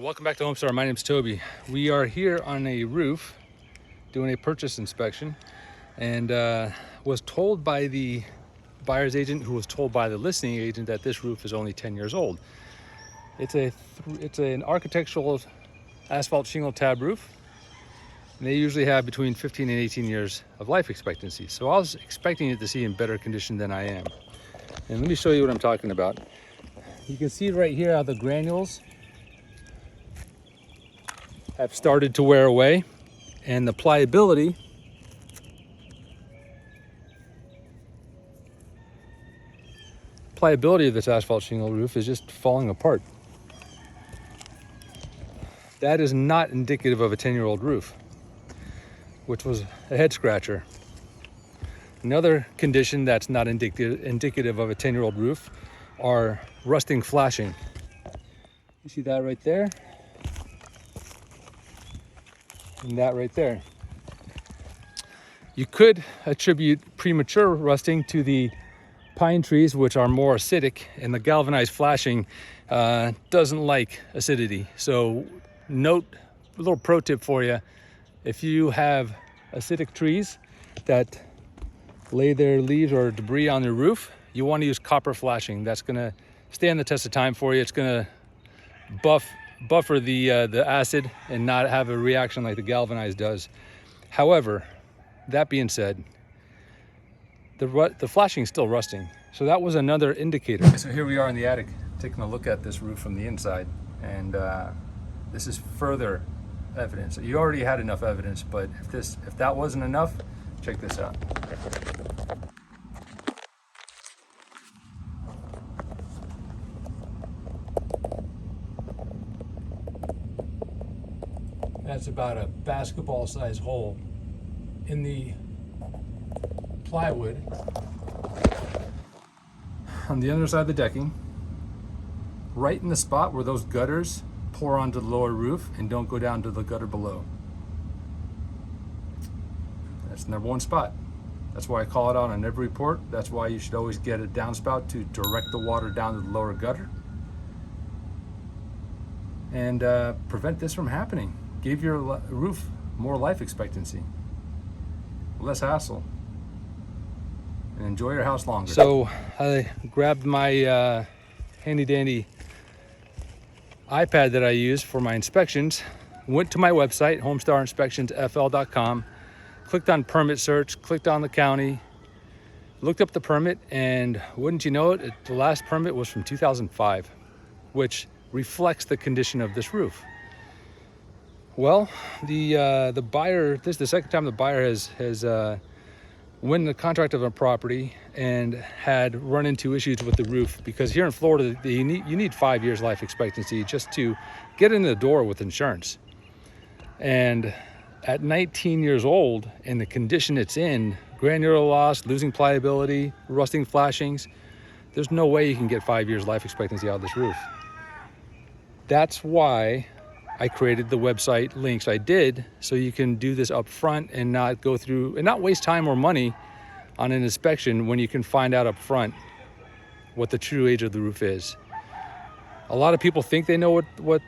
Welcome back to Homestar. My name's Toby. We are here on a roof doing a purchase inspection, and was told by the buyer's agent, who was told by the listing agent, that this roof is only 10 years old. It's an architectural asphalt shingle tab roof, and they usually have between 15 and 18 years of life expectancy. So I was expecting it to see in better condition than I am. And let me show you what I'm talking about. You can see right here how the granules have started to wear away, and the pliability of this asphalt shingle roof is just falling apart. That is not indicative of a 10-year-old roof, which was a head scratcher. Another condition that's not indicative of a 10-year-old roof are rusting flashing. You see that right there? And that right there. You could attribute premature rusting to the pine trees, which are more acidic, and the galvanized flashing doesn't like acidity. So note, a little pro tip for you: if you have acidic trees that lay their leaves or debris on your roof, you want to use copper flashing. That's going to stand the test of time for you. It's going to buffer the acid and not have a reaction like the galvanized does. However, that being said, the flashing is still rusting. So that was another indicator. So here we are in the attic, taking a look at this roof from the inside, and this is further evidence. You already had enough evidence, but if that wasn't enough, check this out. That's about a basketball-sized hole in the plywood on the underside of the decking, right in the spot where those gutters pour onto the lower roof and don't go down to the gutter below. That's the number one spot. That's why I call it out on every report. That's why you should always get a downspout to direct the water down to the lower gutter and prevent this from happening. Give your roof more life expectancy, less hassle, and enjoy your house longer. So I grabbed my handy dandy iPad that I use for my inspections, went to my website, homestarinspectionsfl.com, clicked on permit search, clicked on the county, looked up the permit, and wouldn't you know it, the last permit was from 2005, which reflects the condition of this roof. Well, the buyer, this is the second time the buyer has won the contract of a property and had run into issues with the roof, because here in Florida you need 5 years life expectancy just to get in the door with insurance. And at 19 years old, in the condition it's in, granular loss, losing pliability, rusting flashings, there's no way you can get 5 years life expectancy out of this roof. That's why I created the website links I did, so you can do this up front and not go through and not waste time or money on an inspection when you can find out up front what the true age of the roof is. A lot of people think they know what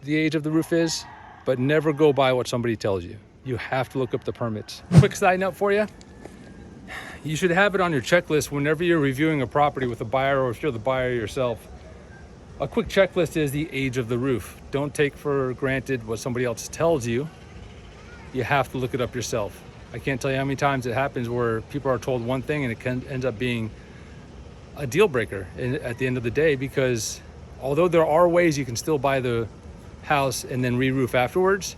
the age of the roof is, but never go by what somebody tells you. You have to look up the permits. Quick side note for you: you should have it on your checklist whenever you're reviewing a property with a buyer, or if you're the buyer yourself. A quick checklist is the age of the roof. Don't take for granted what somebody else tells you. You have to look it up yourself. I can't tell you how many times it happens where people are told one thing and it ends up being a deal breaker at the end of the day, because although there are ways you can still buy the house and then re-roof afterwards,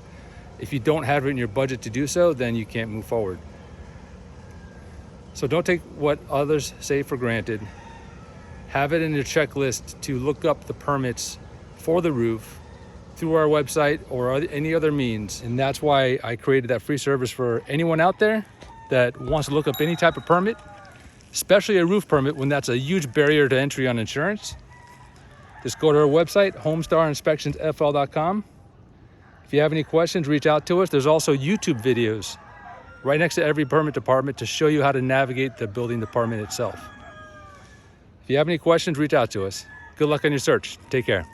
if you don't have it in your budget to do so, then you can't move forward. So don't take what others say for granted. Have it in your checklist to look up the permits for the roof through our website or any other means. And that's why I created that free service for anyone out there that wants to look up any type of permit, especially a roof permit, when that's a huge barrier to entry on insurance. Just go to our website, homestarinspectionsfl.com. If you have any questions, reach out to us. There's also YouTube videos right next to every permit department to show you how to navigate the building department itself. If you have any questions, reach out to us. Good luck on your search. Take care.